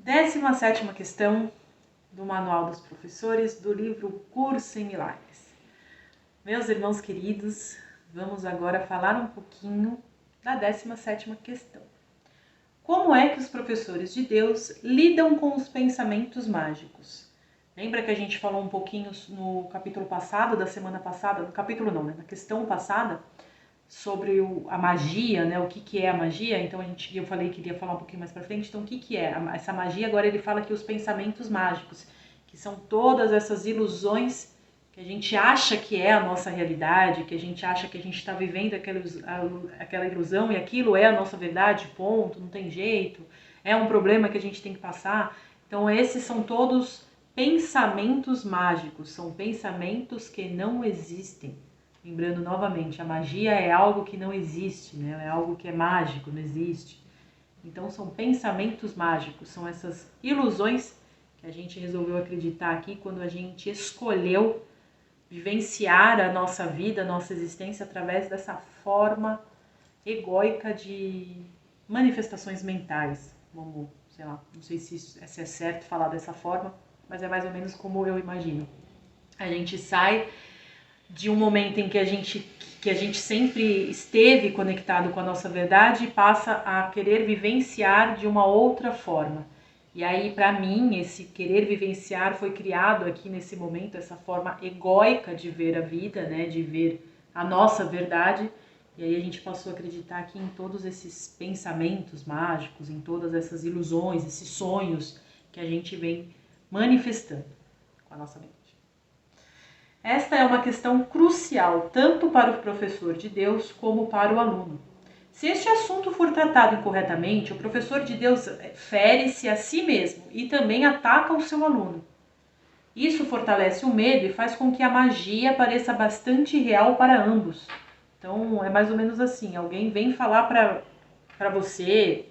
17ª questão do Manual dos Professores do livro Curso em Milagres. Meus irmãos queridos, vamos agora falar um pouquinho da 17ª questão. Como é que os professores de Deus lidam com os pensamentos mágicos? Lembra que a gente falou um pouquinho no capítulo passado, da semana passada, no capítulo não, né? Na questão passada, sobre a magia, né? O que é a magia? Então eu falei que iria falar um pouquinho mais pra frente. Então o que é essa magia? Agora ele fala que os pensamentos mágicos, que são todas essas ilusões que a gente acha que é a nossa realidade, que a gente acha que a gente está vivendo aquela ilusão e aquilo é a nossa verdade, ponto, não tem jeito, é um problema que a gente tem que passar. Então esses são todos pensamentos mágicos, são pensamentos que não existem. Lembrando novamente, a magia é algo que não existe, né? É algo que é mágico, não existe. Então são pensamentos mágicos, são essas ilusões que a gente resolveu acreditar aqui quando a gente escolheu vivenciar a nossa vida, a nossa existência através dessa forma egóica de manifestações mentais. Vamos, sei lá, não sei se é certo falar dessa forma, mas é mais ou menos como eu imagino. A gente sai de um momento em que a gente sempre esteve conectado com a nossa verdade e passa a querer vivenciar de uma outra forma. E aí, para mim, esse querer vivenciar foi criado aqui nesse momento, essa forma egóica de ver a vida, né, de ver a nossa verdade. E aí a gente passou a acreditar aqui em todos esses pensamentos mágicos, em todas essas ilusões, esses sonhos que a gente vem manifestando com a nossa mente. Esta é uma questão crucial, tanto para o professor de Deus como para o aluno. Se este assunto for tratado incorretamente, o professor de Deus fere-se a si mesmo e também ataca o seu aluno. Isso fortalece o medo e faz com que a magia pareça bastante real para ambos. Então, é mais ou menos assim, alguém vem falar para você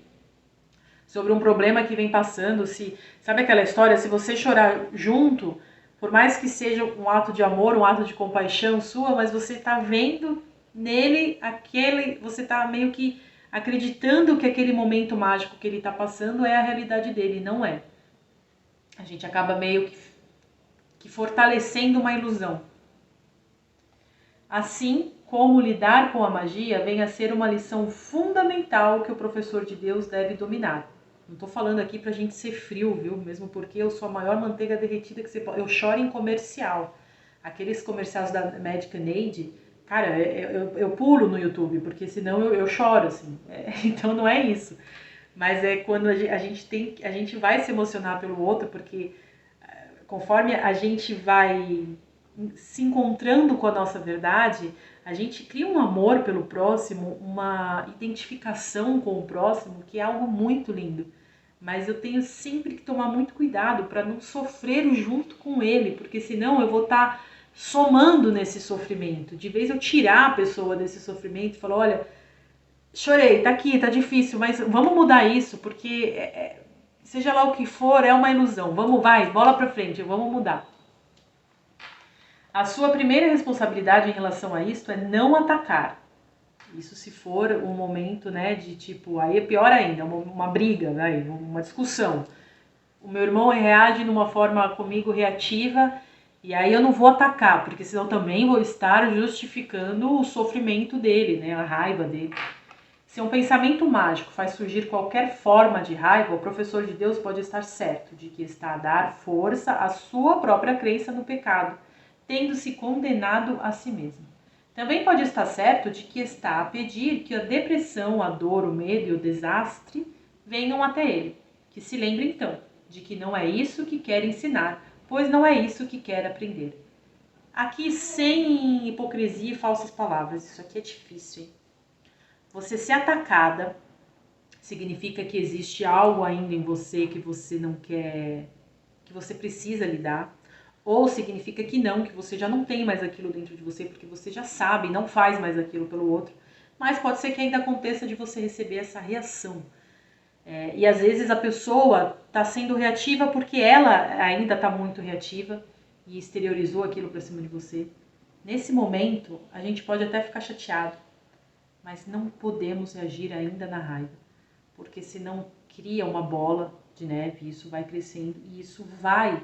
sobre um problema que vem passando, sabe aquela história, se você chorar junto, por mais que seja um ato de amor, um ato de compaixão sua, mas você está vendo nele você está meio que acreditando que aquele momento mágico que ele está passando é a realidade dele, não é. A gente acaba meio que fortalecendo uma ilusão. Assim, como lidar com a magia vem a ser uma lição fundamental que o professor de Deus deve dominar. Não tô falando aqui pra gente ser frio, viu? Mesmo porque eu sou a maior manteiga derretida que você pode. Eu choro em comercial. Aqueles comerciais da Medical Aid, cara, eu pulo no YouTube, porque senão eu choro, assim. Então não é isso. Mas é quando a gente vai se emocionar pelo outro, porque conforme a gente vai se encontrando com a nossa verdade, a gente cria um amor pelo próximo, uma identificação com o próximo, que é algo muito lindo. Mas eu tenho sempre que tomar muito cuidado para não sofrer junto com ele, porque senão eu vou estar somando nesse sofrimento. De vez eu tirar a pessoa desse sofrimento e falar, olha, chorei, tá aqui, tá difícil, mas vamos mudar isso, porque seja lá o que for, é uma ilusão. Vamos, vai, bola pra frente, vamos mudar. A sua primeira responsabilidade em relação a isto é não atacar. Isso se for um momento, né, de tipo, aí é pior ainda, uma briga, né, uma discussão. O meu irmão reage numa forma comigo reativa e aí eu não vou atacar, porque senão também vou estar justificando o sofrimento dele, né, a raiva dele. Se um pensamento mágico faz surgir qualquer forma de raiva, o professor de Deus pode estar certo de que está a dar força à sua própria crença no pecado, tendo-se condenado a si mesmo. Também pode estar certo de que está a pedir que a depressão, a dor, o medo e o desastre venham até ele. Que se lembre então de que não é isso que quer ensinar, pois não é isso que quer aprender. Aqui sem hipocrisia e falsas palavras, isso aqui é difícil, hein? Você ser atacada significa que existe algo ainda em você que você não quer, que você precisa lidar. Ou significa que você já não tem mais aquilo dentro de você, porque você já sabe, não faz mais aquilo pelo outro. Mas pode ser que ainda aconteça de você receber essa reação. E às vezes a pessoa está sendo reativa porque ela ainda está muito reativa e exteriorizou aquilo para cima de você. Nesse momento, a gente pode até ficar chateado, mas não podemos reagir ainda na raiva, porque senão cria uma bola de neve, isso vai crescendo e isso vai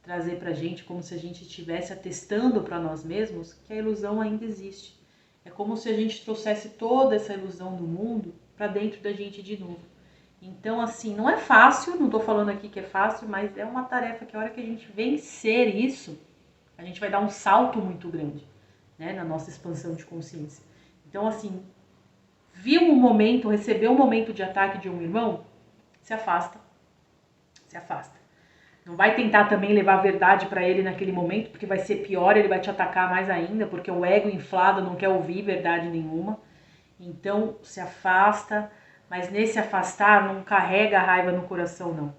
trazer pra gente como se a gente estivesse atestando para nós mesmos que a ilusão ainda existe. É como se a gente trouxesse toda essa ilusão do mundo para dentro da gente de novo. Então, assim, não é fácil, não tô falando aqui que é fácil, mas é uma tarefa que a hora que a gente vencer isso, a gente vai dar um salto muito grande, né, na nossa expansão de consciência. Então, assim, viu um momento, recebeu um momento de ataque de um irmão, se afasta, se afasta. Não vai tentar também levar a verdade para ele naquele momento, porque vai ser pior, ele vai te atacar mais ainda, porque o ego inflado não quer ouvir verdade nenhuma. Então, se afasta, mas nesse afastar não carrega a raiva no coração, não.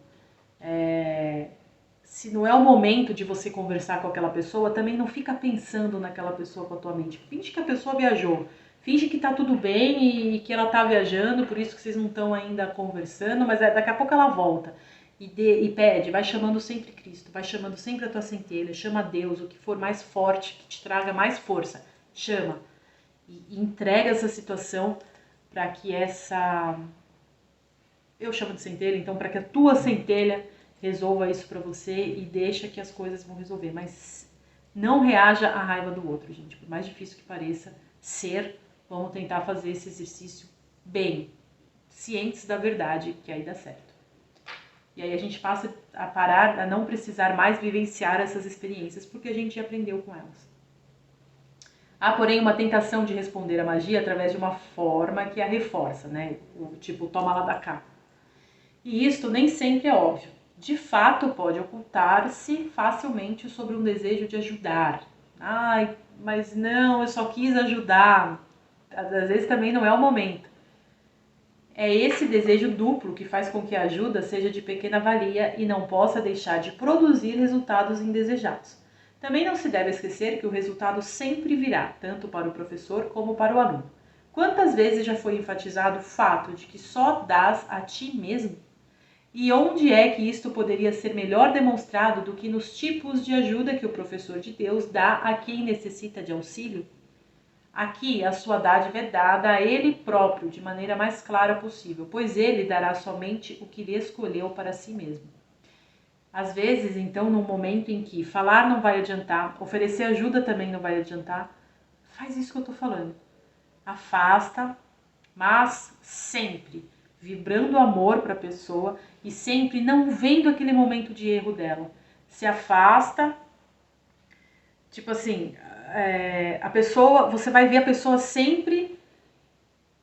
Se não é o momento de você conversar com aquela pessoa, também não fica pensando naquela pessoa com a tua mente. Finge que a pessoa viajou, finge que tá tudo bem e que ela tá viajando, por isso que vocês não estão ainda conversando, mas daqui a pouco ela volta. E pede, vai chamando sempre Cristo, vai chamando sempre a tua centelha, chama Deus, o que for mais forte, que te traga mais força, chama. E entrega essa situação para que eu chamo de centelha, então para que a tua centelha resolva isso para você e deixa que as coisas vão resolver. Mas não reaja à raiva do outro, gente. Por mais difícil que pareça ser, vamos tentar fazer esse exercício bem, cientes da verdade, que aí dá certo. E aí a gente passa a parar, a não precisar mais vivenciar essas experiências, porque a gente aprendeu com elas. Há, porém, uma tentação de responder à magia através de uma forma que a reforça, né? O tipo, toma lá da cá. E isto nem sempre é óbvio. De fato, pode ocultar-se facilmente sobre um desejo de ajudar. Ai, mas não, eu só quis ajudar. Às vezes também não é o momento. É esse desejo duplo que faz com que a ajuda seja de pequena valia e não possa deixar de produzir resultados indesejados. Também não se deve esquecer que o resultado sempre virá, tanto para o professor como para o aluno. Quantas vezes já foi enfatizado o fato de que só dás a ti mesmo? E onde é que isto poderia ser melhor demonstrado do que nos tipos de ajuda que o professor de Deus dá a quem necessita de auxílio? Aqui a sua dádiva é dada a ele próprio de maneira mais clara possível, pois ele dará somente o que lhe escolheu para si mesmo. Às vezes, então, num momento em que falar não vai adiantar, oferecer ajuda também não vai adiantar, faz isso que eu estou falando. Afasta, mas sempre vibrando amor para a pessoa e sempre não vendo aquele momento de erro dela. Se afasta, tipo assim, a pessoa, você vai ver a pessoa sempre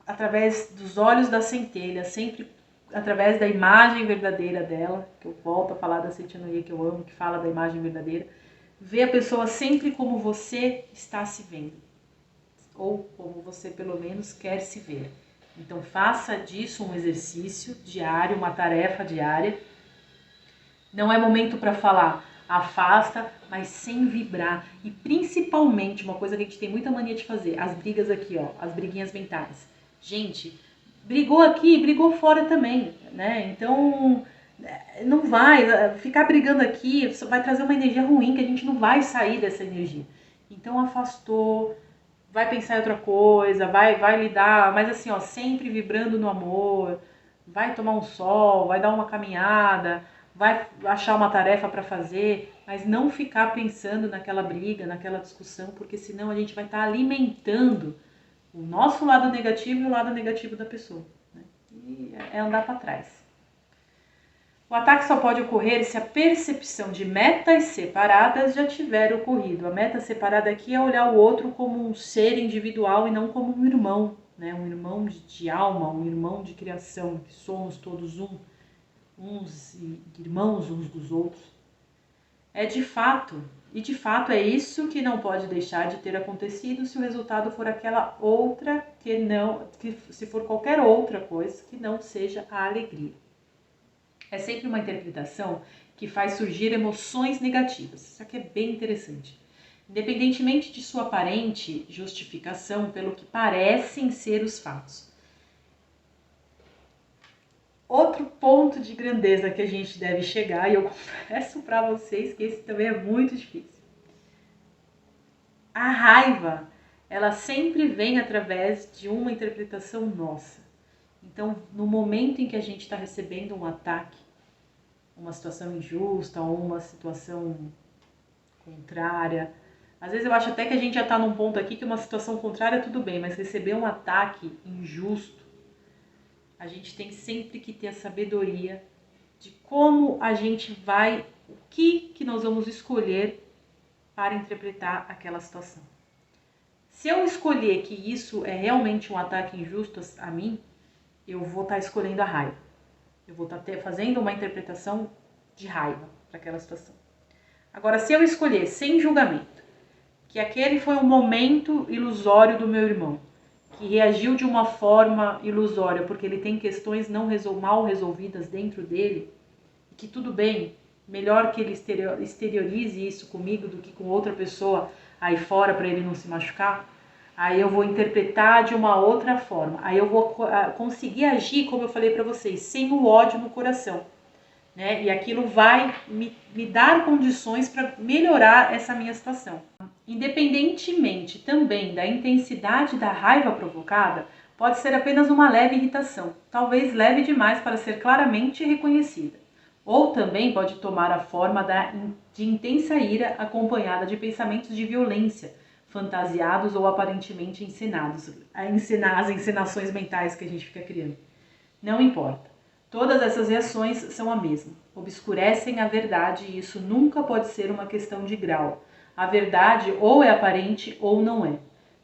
através dos olhos da centelha, sempre através da imagem verdadeira dela, que eu volto a falar da Seiti-no-ie que eu amo, que fala da imagem verdadeira. Ver a pessoa sempre como você está se vendo, ou como você pelo menos quer se ver. Então faça disso um exercício diário, uma tarefa diária. Não é momento para falar, afasta, mas sem vibrar. E principalmente, uma coisa que a gente tem muita mania de fazer, as brigas aqui, ó, as briguinhas mentais. Gente, brigou aqui, brigou fora também, né? Então, não vai ficar brigando aqui, vai trazer uma energia ruim que a gente não vai sair dessa energia. Então afastou, vai pensar em outra coisa, vai lidar, mas assim, ó, sempre vibrando no amor, vai tomar um sol, vai dar uma caminhada, vai achar uma tarefa para fazer, mas não ficar pensando naquela briga, naquela discussão, porque senão a gente vai estar alimentando o nosso lado negativo e o lado negativo da pessoa, né? E é andar para trás. O ataque só pode ocorrer se a percepção de metas separadas já tiver ocorrido. A meta separada aqui é olhar o outro como um ser individual e não como um irmão, né? Um irmão de alma, um irmão de criação, que somos todos uns irmãos uns dos outros. De fato é isso que não pode deixar de ter acontecido se o resultado for aquela outra que se for qualquer outra coisa que não seja a alegria. É sempre uma interpretação que faz surgir emoções negativas. Isso aqui é bem interessante. Independentemente de sua aparente justificação pelo que parecem ser os fatos. Outro ponto de grandeza que a gente deve chegar, e eu confesso para vocês que esse também é muito difícil. A raiva, ela sempre vem através de uma interpretação nossa. Então, no momento em que a gente está recebendo um ataque, uma situação injusta ou uma situação contrária. Às vezes eu acho até que a gente já está num ponto aqui que uma situação contrária tudo bem, mas receber um ataque injusto, a gente tem sempre que ter a sabedoria de como a gente vai, o que nós vamos escolher para interpretar aquela situação. Se eu escolher que isso é realmente um ataque injusto a mim, eu vou estar escolhendo a raiva. Eu vou estar fazendo uma interpretação de raiva para aquela situação. Agora, se eu escolher sem julgamento, que aquele foi um momento ilusório do meu irmão, que reagiu de uma forma ilusória porque ele tem questões mal resolvidas dentro dele, e que tudo bem, melhor que ele exteriorize isso comigo do que com outra pessoa aí fora para ele não se machucar, aí eu vou interpretar de uma outra forma, aí eu vou conseguir agir, como eu falei para vocês, sem o ódio no coração, né? E aquilo vai me dar condições para melhorar essa minha situação. Independentemente também da intensidade da raiva provocada, pode ser apenas uma leve irritação, talvez leve demais para ser claramente reconhecida. Ou também pode tomar a forma de intensa ira acompanhada de pensamentos de violência, fantasiados ou aparentemente ensinados. As encenações mentais que a gente fica criando. Não importa. Todas essas reações são a mesma. Obscurecem a verdade e isso nunca pode ser uma questão de grau. A verdade ou é aparente ou não é.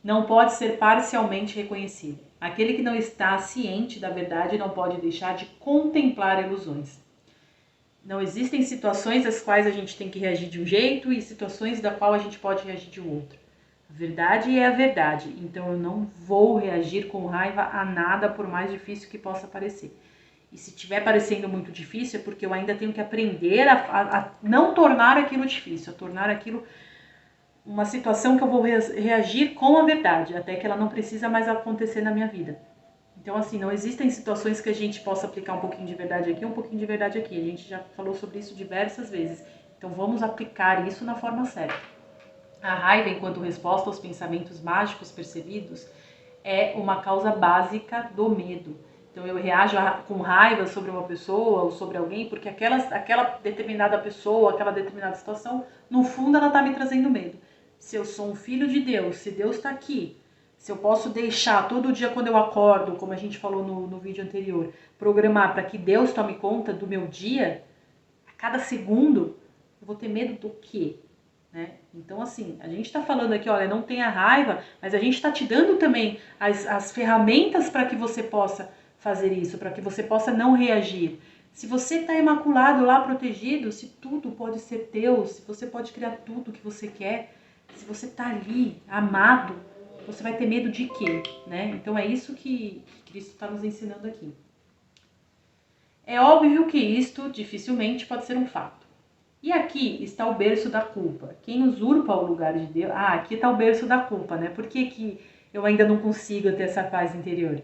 Não pode ser parcialmente reconhecida. Aquele que não está ciente da verdade não pode deixar de contemplar ilusões. Não existem situações às quais a gente tem que reagir de um jeito e situações da qual a gente pode reagir de outro. A verdade é a verdade, então eu não vou reagir com raiva a nada, por mais difícil que possa parecer. E se estiver parecendo muito difícil é porque eu ainda tenho que aprender a não tornar aquilo difícil, a tornar aquilo uma situação que eu vou reagir com a verdade, até que ela não precisa mais acontecer na minha vida. Então, assim, não existem situações que a gente possa aplicar um pouquinho de verdade aqui, um pouquinho de verdade aqui. A gente já falou sobre isso diversas vezes. Então, vamos aplicar isso na forma certa. A raiva, enquanto resposta aos pensamentos mágicos percebidos, é uma causa básica do medo. Então, eu reajo com raiva sobre uma pessoa ou sobre alguém porque aquela determinada pessoa, aquela determinada situação, no fundo, ela está me trazendo medo. Se eu sou um filho de Deus, se Deus está aqui, se eu posso deixar todo dia quando eu acordo, como a gente falou no vídeo anterior, programar para que Deus tome conta do meu dia, a cada segundo, eu vou ter medo do quê? Né? Então, assim, a gente está falando aqui, olha, não tenha raiva, mas a gente está te dando também as ferramentas para que você possa fazer isso, para que você possa não reagir. Se você está imaculado lá, protegido, se tudo pode ser teu, se você pode criar tudo que você quer, se você está ali, amado, você vai ter medo de quê? Né? Então é isso que Cristo está nos ensinando aqui. É óbvio que isto dificilmente pode ser um fato. E aqui está o berço da culpa. Quem usurpa o lugar de Deus... Ah, aqui está o berço da culpa, né? Por que eu ainda não consigo ter essa paz interior?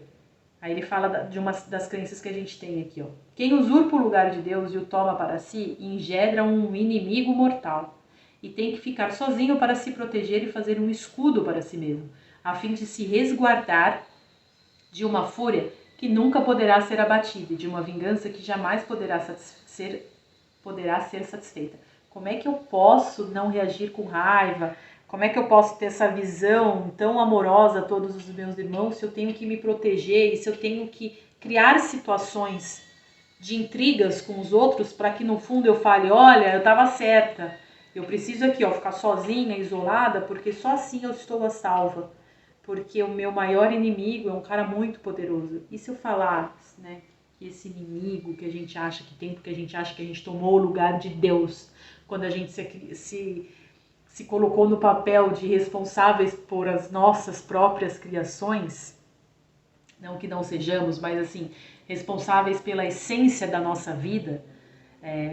Aí ele fala de uma das crenças que a gente tem aqui, ó. Quem usurpa o lugar de Deus e o toma para si, engendra um inimigo mortal. E tem que ficar sozinho para se proteger e fazer um escudo para si mesmo, a fim de se resguardar de uma fúria que nunca poderá ser abatida e de uma vingança que jamais poderá ser satisfeita. Como é que eu posso não reagir com raiva? Como é que eu posso ter essa visão tão amorosa a todos os meus irmãos se eu tenho que me proteger e se eu tenho que criar situações de intrigas com os outros para que no fundo eu fale, olha, eu estava certa, eu preciso aqui ficar sozinha, isolada, porque só assim eu estou a salva, porque o meu maior inimigo é um cara muito poderoso. E se eu falar, né, que esse inimigo que a gente acha que tem, porque a gente acha que a gente tomou o lugar de Deus, quando a gente se colocou no papel de responsáveis por as nossas próprias criações, não que não sejamos, mas assim, responsáveis pela essência da nossa vida,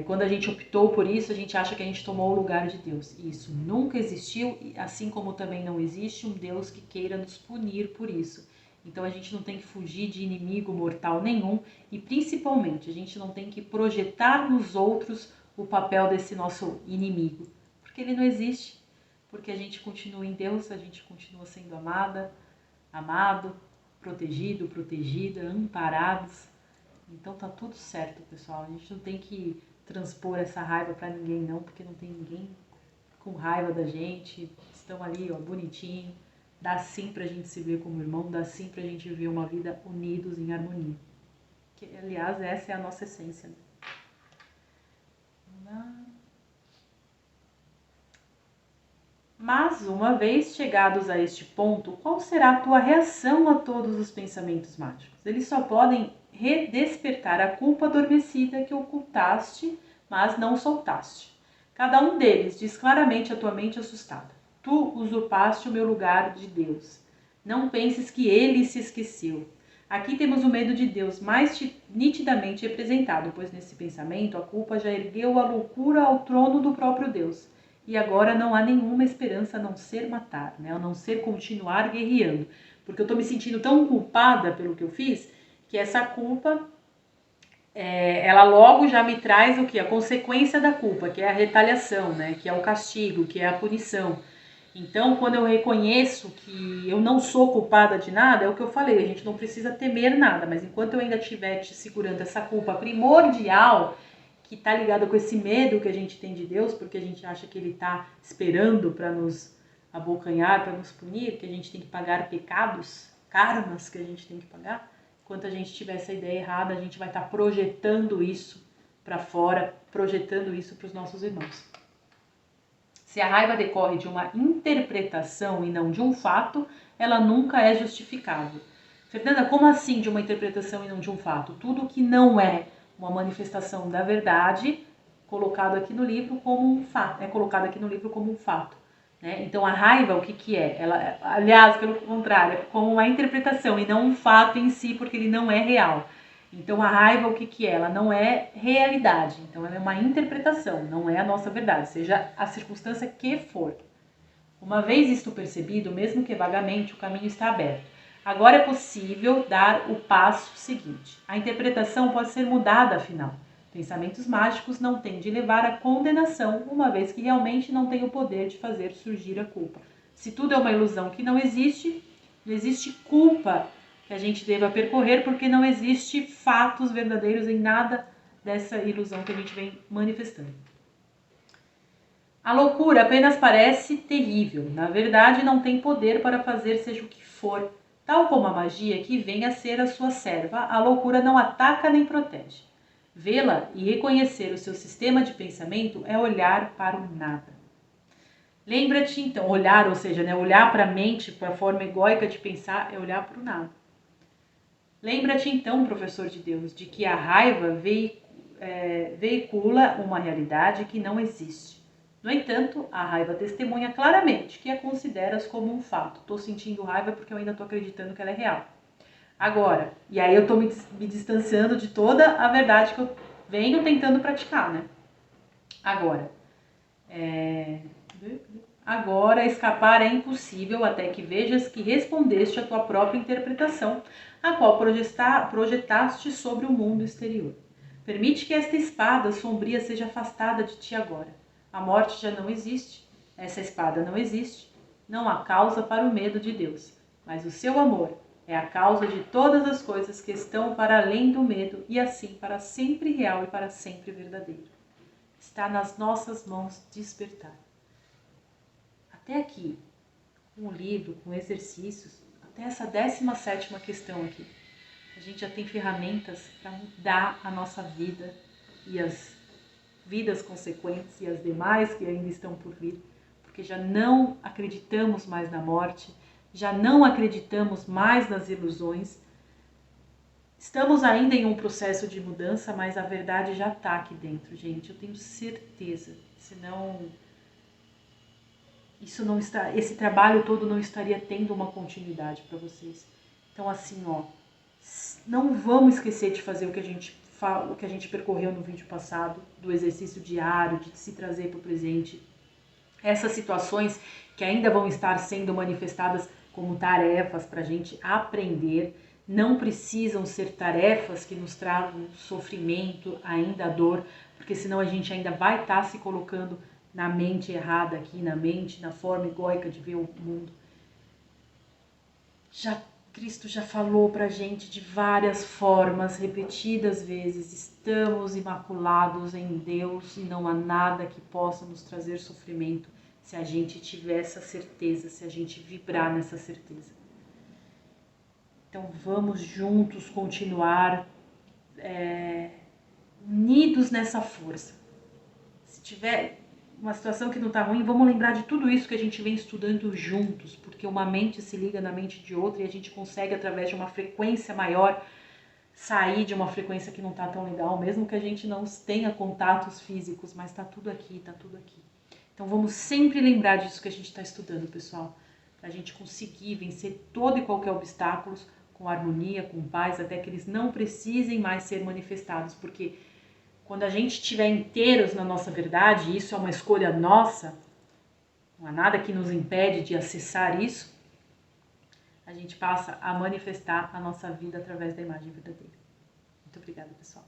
quando a gente optou por isso, a gente acha que a gente tomou o lugar de Deus. E isso nunca existiu, assim como também não existe um Deus que queira nos punir por isso. Então a gente não tem que fugir de inimigo mortal nenhum e principalmente a gente não tem que projetar nos outros o papel desse nosso inimigo, porque ele não existe, porque a gente continua em Deus, a gente continua sendo amada, amado, protegido, protegida, amparados. Então tá tudo certo, pessoal. A gente não tem que transpor essa raiva para ninguém não, porque não tem ninguém com raiva da gente, estão ali, ó, bonitinho. Dá sim pra gente se ver como irmão, dá sim pra gente viver uma vida unidos em harmonia. Que, aliás, essa é a nossa essência. Mas, uma vez chegados a este ponto, qual será a tua reação a todos os pensamentos mágicos? Eles só podem redespertar a culpa adormecida que ocultaste, mas não soltaste. Cada um deles diz claramente à tua mente assustada: tu usurpaste o meu lugar de Deus. Não penses que ele se esqueceu. Aqui temos o medo de Deus mais nitidamente representado, pois nesse pensamento a culpa já ergueu a loucura ao trono do próprio Deus. E agora não há nenhuma esperança a não ser matar, né? A não ser continuar guerreando. Porque eu estou me sentindo tão culpada pelo que eu fiz, que essa culpa, ela logo já me traz o quê? A consequência da culpa, que é a retaliação, né? Que é o castigo, que é a punição. Então, quando eu reconheço que eu não sou culpada de nada, é o que eu falei, a gente não precisa temer nada, mas enquanto eu ainda estiver te segurando essa culpa primordial, que está ligada com esse medo que a gente tem de Deus, porque a gente acha que ele está esperando para nos abocanhar, para nos punir, que a gente tem que pagar pecados, karmas que a gente tem que pagar, enquanto a gente tiver essa ideia errada, a gente vai estar projetando isso para fora, projetando isso para os nossos irmãos. Se a raiva decorre de uma interpretação e não de um fato, ela nunca é justificável. Fernanda, como assim de uma interpretação e não de um fato? Tudo que não é uma manifestação da verdade colocado aqui no livro como um fato, é colocado aqui no livro como um fato. Né? Então a raiva, o que é? Ela, aliás, pelo contrário, é como uma interpretação e não um fato em si, porque ele não é real. Então a raiva, o que é? Ela não é realidade, então ela é uma interpretação, não é a nossa verdade, seja a circunstância que for. Uma vez isto percebido, mesmo que vagamente, o caminho está aberto. Agora é possível dar o passo seguinte. A interpretação pode ser mudada, afinal. Pensamentos mágicos não têm de levar à condenação, uma vez que realmente não têm o poder de fazer surgir a culpa. Se tudo é uma ilusão que não existe culpa que a gente deva percorrer, porque não existe fatos verdadeiros em nada dessa ilusão que a gente vem manifestando. A loucura apenas parece terrível. Na verdade, não tem poder para fazer seja o que for. Tal como a magia que vem a ser a sua serva, a loucura não ataca nem protege. Vê-la e reconhecer o seu sistema de pensamento é olhar para o nada. Lembra-te então, olhar, ou seja, né, olhar para a mente, para a forma egóica de pensar, é olhar para o nada. Lembra-te então, professor de Deus, de que a raiva veicula uma realidade que não existe. No entanto, a raiva testemunha claramente que a consideras como um fato. Estou sentindo raiva porque eu ainda estou acreditando que ela é real. Agora, e aí eu estou me distanciando de toda a verdade que eu venho tentando praticar, né? Agora escapar é impossível até que vejas que respondeste à tua própria interpretação, a qual projetaste sobre o mundo exterior. Permite que esta espada sombria seja afastada de ti agora. A morte já não existe, essa espada não existe, não há causa para o medo de Deus, mas o seu amor é a causa de todas as coisas que estão para além do medo e assim para sempre real e para sempre verdadeiro. Está nas nossas mãos despertar. Até aqui, com o livro, com exercícios, até essa 17ª questão aqui, a gente já tem ferramentas para mudar a nossa vida e as vidas consequentes e as demais que ainda estão por vir, porque já não acreditamos mais na morte, já não acreditamos mais nas ilusões. Estamos ainda em um processo de mudança, mas a verdade já está aqui dentro, gente. Eu tenho certeza. Senão, esse trabalho todo não estaria tendo uma continuidade para vocês. Então, assim, ó, não vamos esquecer de fazer o que a gente percorreu no vídeo passado, do exercício diário, de se trazer para o presente. Essas situações que ainda vão estar sendo manifestadas como tarefas para a gente aprender, não precisam ser tarefas que nos tragam sofrimento, ainda dor, porque senão a gente ainda vai estar se colocando na mente errada aqui, na forma egóica de ver o mundo. Já Cristo já falou pra gente de várias formas, repetidas vezes, estamos imaculados em Deus e não há nada que possa nos trazer sofrimento se a gente tiver essa certeza, se a gente vibrar nessa certeza. Então vamos juntos continuar unidos nessa força. Se tiver uma situação que não está ruim, vamos lembrar de tudo isso que a gente vem estudando juntos, porque uma mente se liga na mente de outra e a gente consegue, através de uma frequência maior, sair de uma frequência que não está tão legal, mesmo que a gente não tenha contatos físicos, mas está tudo aqui, está tudo aqui. Então vamos sempre lembrar disso que a gente está estudando, pessoal, para a gente conseguir vencer todo e qualquer obstáculo com harmonia, com paz, até que eles não precisem mais ser manifestados, porque quando a gente estiver inteiros na nossa verdade, e isso é uma escolha nossa, não há nada que nos impede de acessar isso, a gente passa a manifestar a nossa vida através da imagem verdadeira. Muito obrigada, pessoal.